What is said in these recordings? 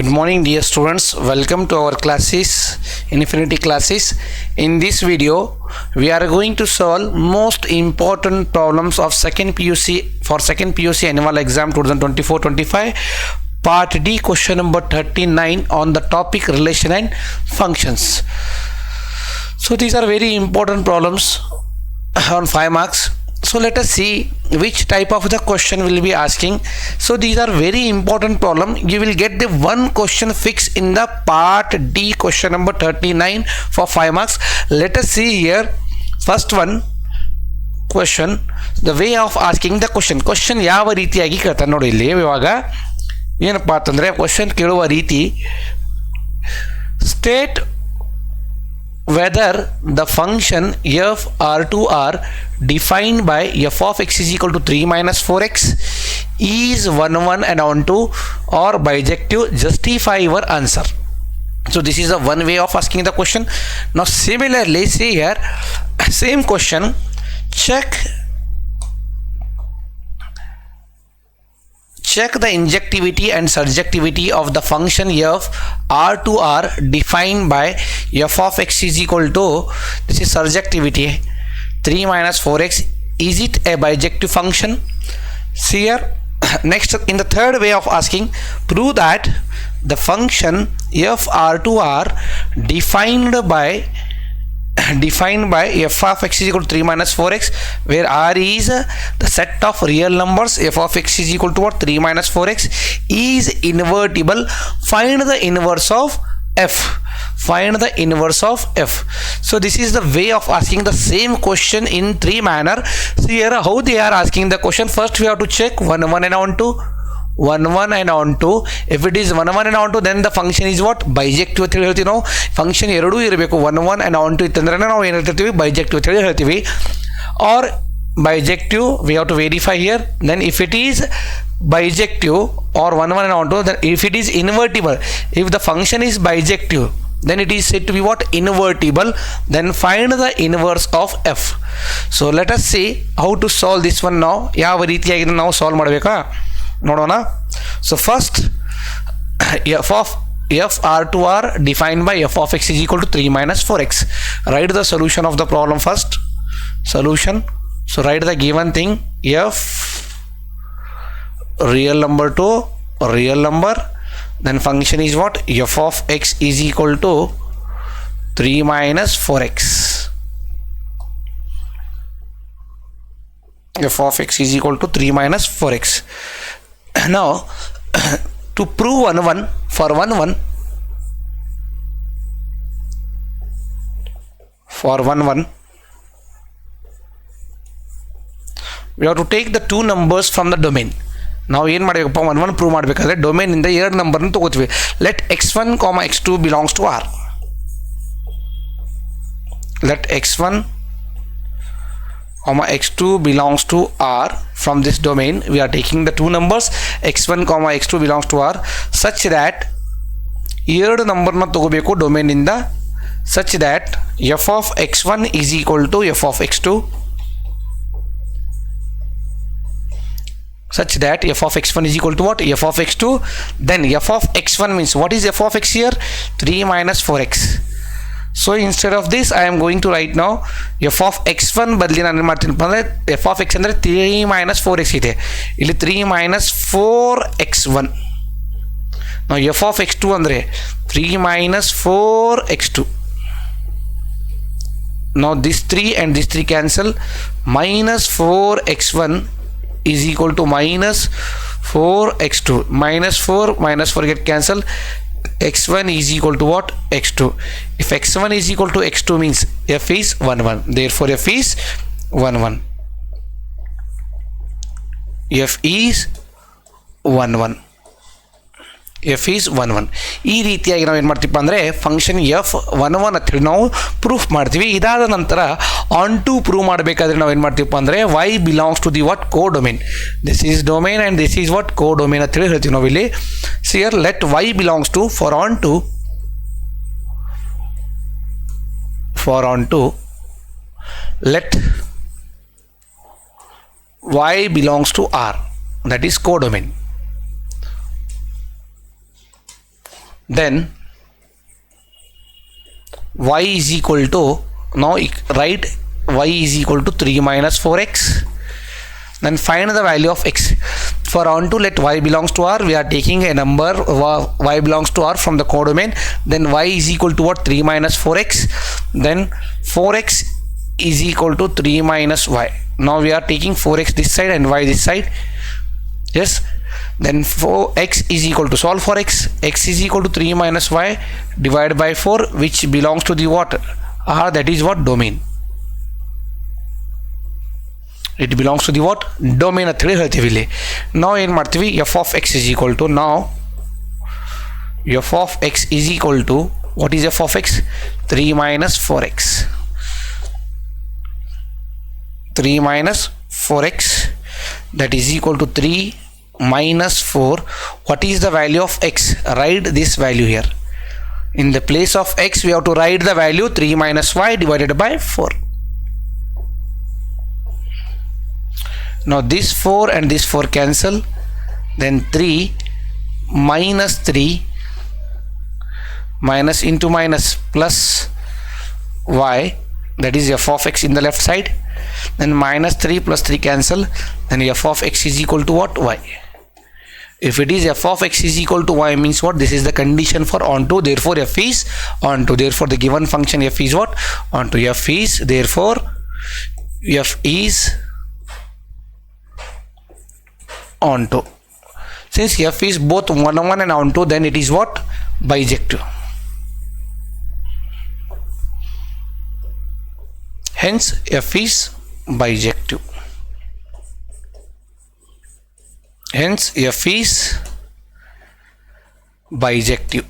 Good morning dear students, welcome to our classes, Infinity classes. In this video we are going to solve most important problems of second PUC annual exam 2024-25 part D, question number 39 on the topic relation and functions. So these are very important problems on 5 marks. So let us see which type of the question will be asking. So these are very important problem. You will get the one question fixed in the part D, question number 39 for 5 marks. Let us see here. First one question, the way of asking the question ಯಾವ ರೀತಿಯಾಗಿ ಕೇಳ್ತಾನೆ ನೋಡಿ. ಇಲ್ಲಿ ಇವಾಗ ಏನಪ್ಪಾ ಅಂತಂದ್ರೆ question ಕೇಳುವ ರೀತಿ, state whether the function f r2r defined by f of x is equal to 3 minus 4x is 1 1 and on 2 or bijective. Justify your answer. So this is a one way of asking the question. Now similarly, see here, same question, check the injectivity and surjectivity of the function f r to r defined by f of x is equal to, this is surjectivity, 3 minus 4x. Is it a bijective function? See here. Next, in the third way of asking, prove that the function f r to r defined by f of x is equal to 3 minus 4x, where r is the set of real numbers, f of x is equal to what, 3 minus 4x, is invertible. Find the inverse of f. So this is the way of asking the same question in three manner. See here how they are asking the question. First we have to check 1 1 and on 2, 1 1 and on 2. If it is 1 1 and on 2, then the function is what, bijective ಅಂತ ಹೇಳ್ತೀವಿ ನಾವು. Function ಎರಡೂ ಇರಬೇಕು, 1 1 and on 2 ಇತ್ತಂದ್ರೆ ನಾವು ಏನು ಹೇಳ್ತೀವಿ, bijective ಅಂತ ಹೇಳ್ತೀವಿ. Or bijective, we have to verify here. Then if it is bijective or 1 1 and on 2, then if it is invertible, if the function is bijective, then it is said to be what, invertible. Then find the inverse of f. So let us see how to solve this one now. ಯಾವ ರೀತಿಯಾಗಿ ನಾವು solve ಮಾಡಬೇಕಾ ನೋಡೋಣ. So first, f r to r defined by f of x is equal to 3 minus 4x. Write the solution of the problem first. Solution. So write the given thing, f real number to real number, then function is what, f of x is equal to 3 minus 4x. f of x is equal to 3 minus 4x. Now to prove 1 1, for 1 1, we have to take the two numbers from the domain. ನಾವು ಏನು ಮಾಡಬೇಕಪ್ಪ, 1 1 prove ಮಾಡಬೇಕಾದ್ರೆ ಡೊಮೇನಿಂದ ಎರಡು ನಂಬರ್ನ ತಗೋತೀವಿ. Let x1, x2 belongs to r. Let x1, x2 belongs to r. From this domain we are taking the two numbers x1, x2 belongs to r, such that ಎರಡು ನಂಬರ್ನ ತಗೋಬೇಕು ಡೊಮೇನಿಂದ, such that f of x1 is equal to f of x2, such that f of x1 is equal to what, f of x2. Then f of x1 means, what is f of x here, 3 minus 4x. So instead of this I am going to write now f of x1 ಬದಲಿ ನಾನು ಏನು ಮಾಡ್ತೀನಿ ಅಂದರೆ, f of x ಅಂದರೆ 3 minus 4x ಇದೆ, ಇಲ್ಲಿ 3 minus 4x1. ನಾವು f of x2 ಅಂದರೆ 3 minus 4x2. now this 3 and this 3 cancel, minus 4x1 is equal to minus 4x2. minus 4 get cancelled, x1 is equal to what, x2. If x1 is equal to x2 means f is 1 1, therefore f is 1 1. f is 1 1. f is 1 1. ಈ ರೀತಿಯಾಗಿ ನಾವು ಏನು ಮಾಡ್ತೀವಿ ಅಂದರೆ function f 1 1 ಅಂತ ಹೇಳಿ ನಾವು proof ಮಾಡ್ತೀವಿ. ಇದಾದ ನಂತರ ಆನ್ ಟು ಪ್ರೂವ್ ಮಾಡಬೇಕಾದ್ರೆ ನಾವು ಏನು ಮಾಡ್ತೀವಪ್ಪ ಅಂದರೆ y belongs to the what, codomain. This is domain and this is what, codomain ಅಂತ ಹೇಳಿ ಹೇಳ್ತೀವಿ ನಾವು ಇಲ್ಲಿ. See here let y belongs to, for on to let y belongs to r, that is codomain. then y is equal to, now write y is equal to 3 minus 4x. Then find the value of x. For on to let y belongs to r, we are taking a number y belongs to r from the codomain. Then y is equal to what? 3 minus 4x. Then 4x is equal to 3 minus y. Now we are taking 4x this side and y this side. Yes. Then 4x is equal to, solve for x. X is equal to 3 minus y divided by 4, which belongs to the what? R, that is what? Domain. It belongs to the what? Domain. Now in martivi f of x is equal to, now f of x is equal to, what is f of x? 3 minus 4x. 3 minus 4x, that is equal to 3 minus 4. What is the value of x? Write this value here. In the place of x, we have to write the value 3 minus y divided by 4. Now this 4 and this 4 cancel. Then 3 minus 3 minus into minus plus y, that is f of x in the left side. Then minus 3 plus 3 cancel. Then f of x is equal to what? Y. If it is f of x is equal to y, means what? This is the condition for onto, therefore f is onto. Therefore the given function f is what? Onto. F is, therefore f is onto. Since f is both 1 1 and onto, then it is what? Bijective. Hence f is bijective. Hence f is bijective.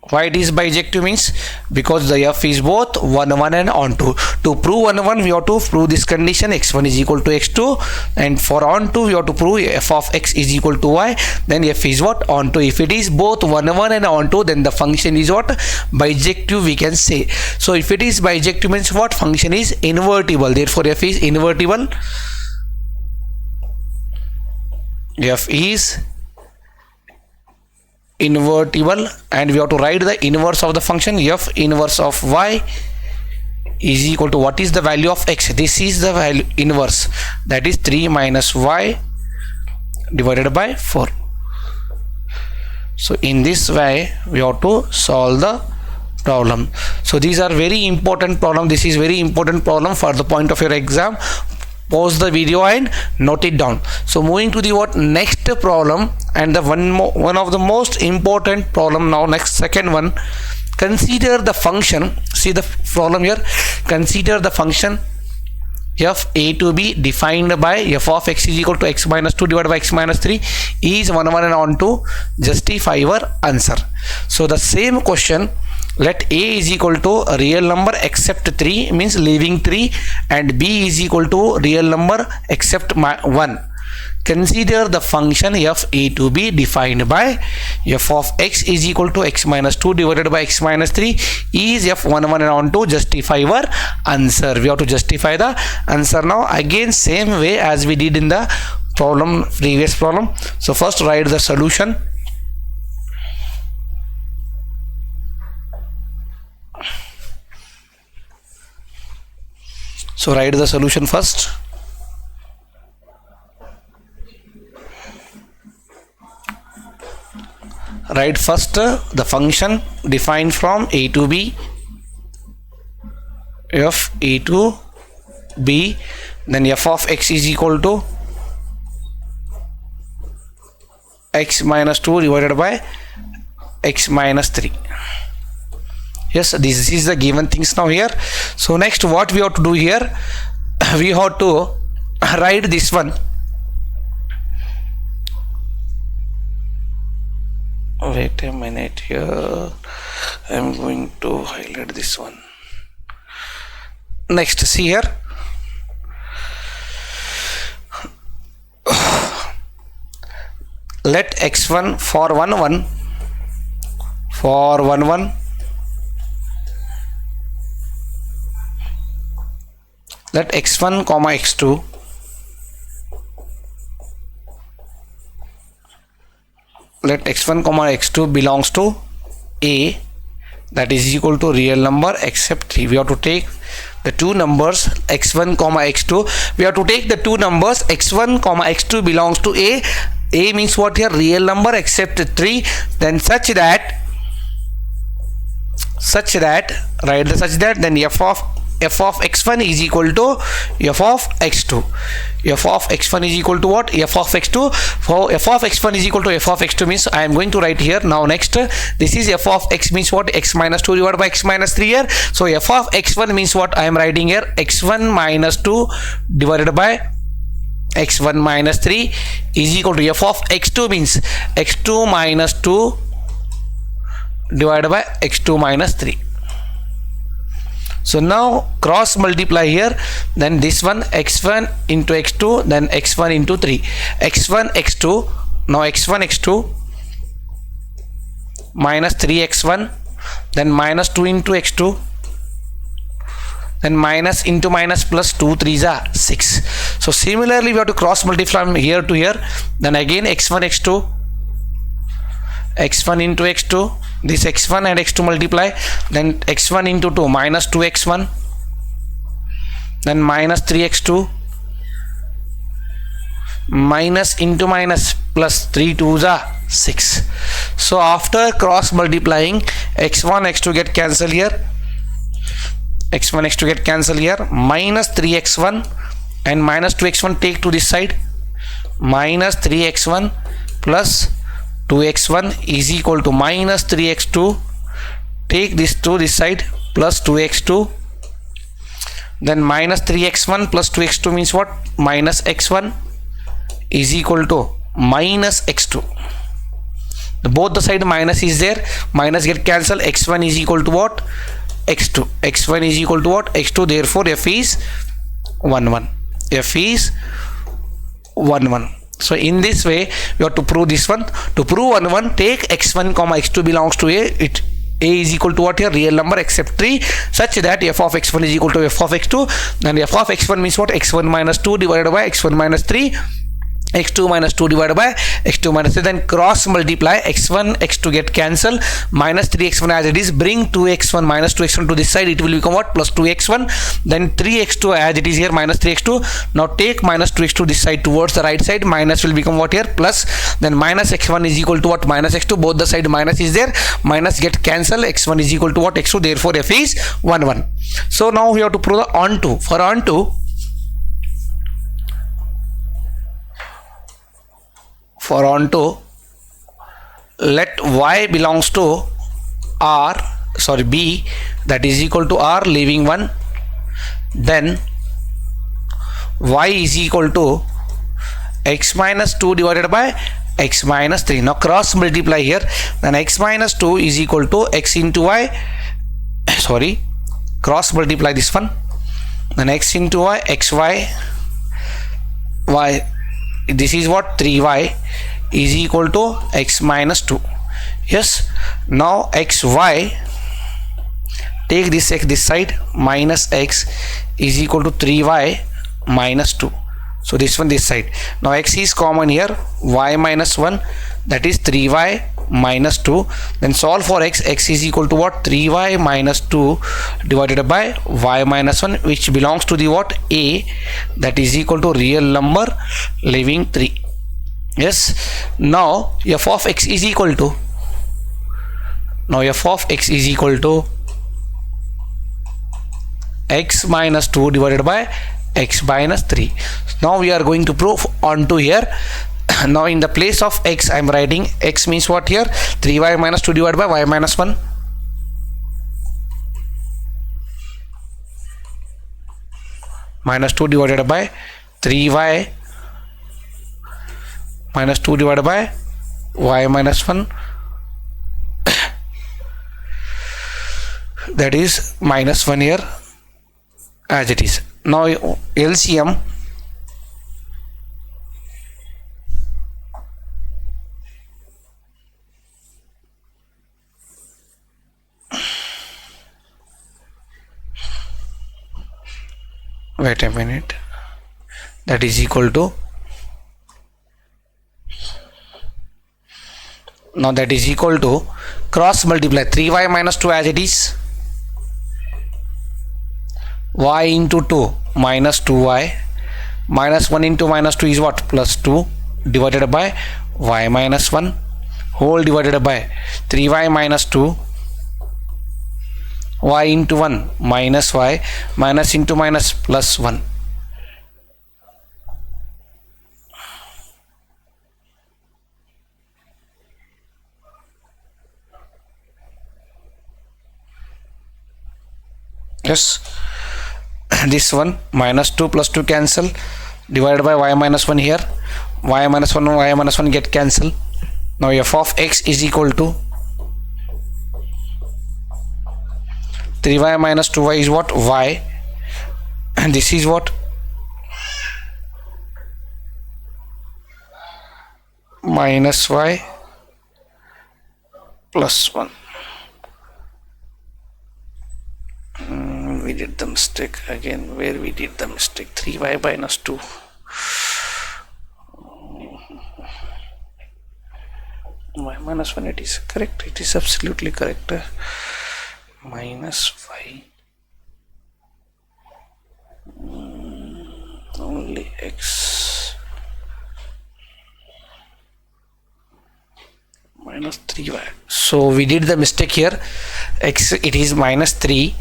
Why it is bijective? Means because the f is both 1 1 and onto. To prove 1 1, we have to prove this condition, x1 is equal to x2, and for onto we have to prove f of x is equal to y. Then f is what? Onto. If it is both 1 1 and onto, then the function is what? Bijective, we can say. So if it is bijective, means what? Function is invertible. Therefore f is invertible. F is invertible, and we have to write the inverse of the function. F inverse of y is equal to, what is the value of x? This is the value inverse, that is 3 minus y divided by 4. So in this way we have to solve the problem. So these are very important problem. This is very important problem for the point of your exam. Pause the video and note it down. So moving to the what? Next problem, and the one of the most important problem now. Next, second one. Consider the function. See the problem here. Consider the function f a to b defined by f of x is equal to x minus 2 divided by x minus 3 is 1 1 and onto. Justify your answer. So the same question. Let a is equal to a real number except 3, means leaving 3, and b is equal to real number except 1. Consider the function f a to b defined by f of x is equal to x minus 2 divided by x minus 3 is f 1 1 and onto. Justify our answer. We have to justify the answer now. Again same way as we did in the problem, previous problem. So first write the solution. So write the solution first. Write first the function defined from a to b, f a to b, then f of x is equal to x minus 2 divided by x minus 3. Yes, this is the given things now here. So next what we have to do here, we have to write this one. Wait a minute here, I am going to highlight this one. Next, see here, let x1 for 1 1 for 1 1, let x1 comma x2 let x1 comma x2 belongs to a, that is equal to real number except 3. We have to take the two numbers x1 comma x2. We have to take the two numbers x1 comma x2 belongs to a. A means what here? Real number except 3. Then such that then f of x1 is equal to f of x2. F of x1 is equal to what? F of x2. For f of x1 is equal to f of x2 means I am going to write here. Now next, this is f of x means what? X minus 2 divided by x minus 3 here. So f of x1 means what? I am writing here x1 minus 2 divided by x1 minus 3 is equal to f of x2 means x2 minus 2 divided by x2 minus 3. So now cross multiply here, then this one x1 into x2, then x1 into 3. x1 x2, now x1 x2 minus 3x1, then minus 2 into x2, then minus into minus plus 2 3s are 6. So similarly we have to cross multiply from here to here, then again x1 x2, x1 into x2, this x1 and x2 multiply, then x1 into 2 minus 2x1, then minus 3x2, minus into minus plus 3 2s are 6. So after cross multiplying, x1 x2 get cancelled here, x1 x2 get cancelled here, minus 3x1 and minus 2x1 take to this side, minus 3x1 plus 2x1 is equal to minus 3x2, take this to this side, plus 2x2, then minus 3x1 plus 2x2 means what? Minus x1 is equal to minus x2. Both the side minus is there, minus get cancelled, x1 is equal to what? X2. x1 is equal to what? X2. Therefore f is 1 1. F is 1 1. So in this way we have to prove this one. To prove 1 1, take x1 comma x2 belongs to a. A is equal to what here? Real number except 3, such that f of x1 is equal to f of x2. Then f of x1 means what? X1 minus 2 divided by x1 minus 3, x2 minus 2 divided by x2 minus 3. Then cross multiply, x1 x2 get cancelled, minus 3x1 as it is, bring 2x1 minus 2x1 to this side, it will become what? Plus 2x1, then 3x2 as it is here, minus 3x2. Now take minus 2x2 this side towards the right side, minus will become what here? Plus, then minus x1 is equal to what? Minus x2. Both the side minus is there, minus get cancelled, x1 is equal to what? X2. Therefore f is 1 1. So now we have to prove the onto. For onto, let y belongs to b, that is equal to r leaving 1, then y is equal to x minus 2 divided by x minus 3. Now cross multiply here, then x minus 2 is equal to x into y, cross multiply this one, then x into y, xy, y, this is what? 3y is equal to x minus 2. Yes, now xy, take this x this side, minus x is equal to 3y minus 2. So this one this side. Now x is common here, y minus 1, that is 3y minus 2. Then solve for x. X is equal to what? 3y minus 2 divided by y minus 1, which belongs to the what? A, that is equal to real number leaving 3. Yes, now f of x is equal to, x minus 2 divided by x minus 3. Now we are going to prove onto here. Now in the place of x I am writing, x means what here? 3y minus 2 divided by y minus 1. Minus 2 divided by 3y minus 2 divided by y minus 1, that is minus 1 here as it is. Now LCM, wait a minute, that is equal to, now that is equal to cross multiply 3y minus 2 as it is, y into 2 minus 2y, minus 1 into minus 2 is what, plus 2, divided by y minus 1 whole divided by 3y minus 2, y into 1 minus y, minus into minus plus 1. Yes, this one minus 2 plus 2 cancel, divided by y minus 1 here, y minus 1 get cancel. Now f of x is equal to 3y minus 2y is what, y, and this is what, minus y plus 1. We did the mistake again. Where we did the mistake, 3y minus 2. Y minus 1, it is correct, it is absolutely correct. Minus y only x minus 3y. So we did the mistake here. X, it is minus 3,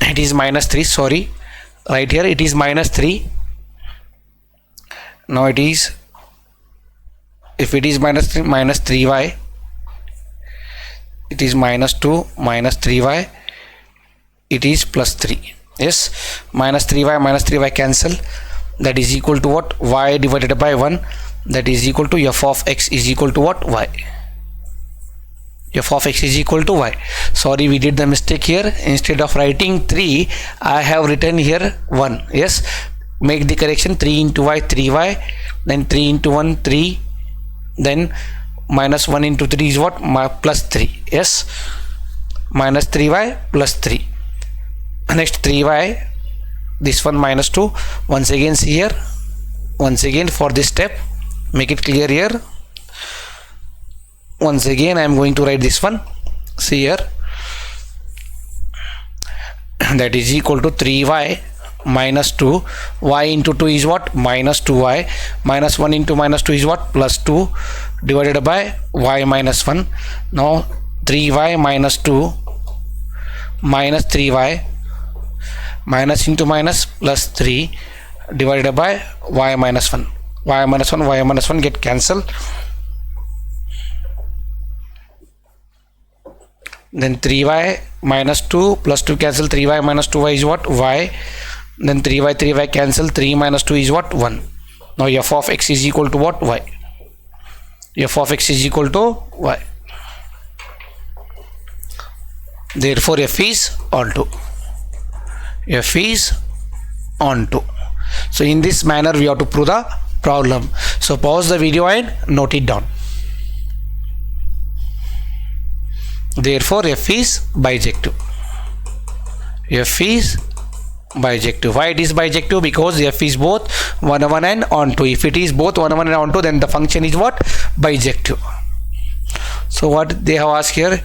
it is minus 3, sorry, right here it is minus 3. Now it is, if it is minus 3, minus 3y, it is minus 2 minus 3y, it is plus 3. Yes, minus 3y cancel, that is equal to what, y divided by 1, that is equal to f of x is equal to what, y. F of x is equal to y. Sorry, we did the mistake here. Instead of writing 3, I have written here 1. Yes, make the correction, 3 into y, 3y, then 3 into 1, 3, then minus 1 into 3 is what, plus 3. Yes, minus 3y plus 3. Next 3y, this one minus 2. Once again see here, once again for this step, make it clear here. Once again I am going to write this one. See here, that is equal to 3y minus 2, y into 2 is what, minus 2y, minus 1 into minus 2 is what, plus 2, divided by y minus 1. Now 3y minus 2 minus 3y, minus into minus plus 3, divided by y minus 1. Y minus 1 get cancelled. Then 3y minus 2 plus 2 cancel, 3y minus 2y is what, y. Then 3y cancel, 3 minus 2 is what, 1. Now f of x is equal to what, y. F of x is equal to y. Therefore f is onto. F is onto. So in this manner we have to prove the problem. So pause the video and note it down. Therefore f is bijective. F is bijective. Why it is bijective? Because f is both 1 over 1 and onto. If it is both 1 over 1 and onto, then the function is what, bijective. So what they have asked here,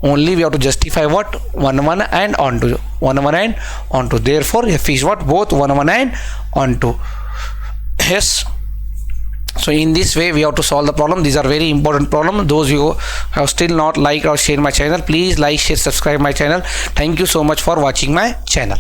only we have to justify what, 1 over 1 and onto, 1 over 1 and onto. Therefore f is what, both 1 over 1 and onto. Yes. So in this way we have to solve the problem. These are very important problem. Those who have still not liked or shared my channel, please like, share, subscribe my channel. Thank you so much for watching my channel.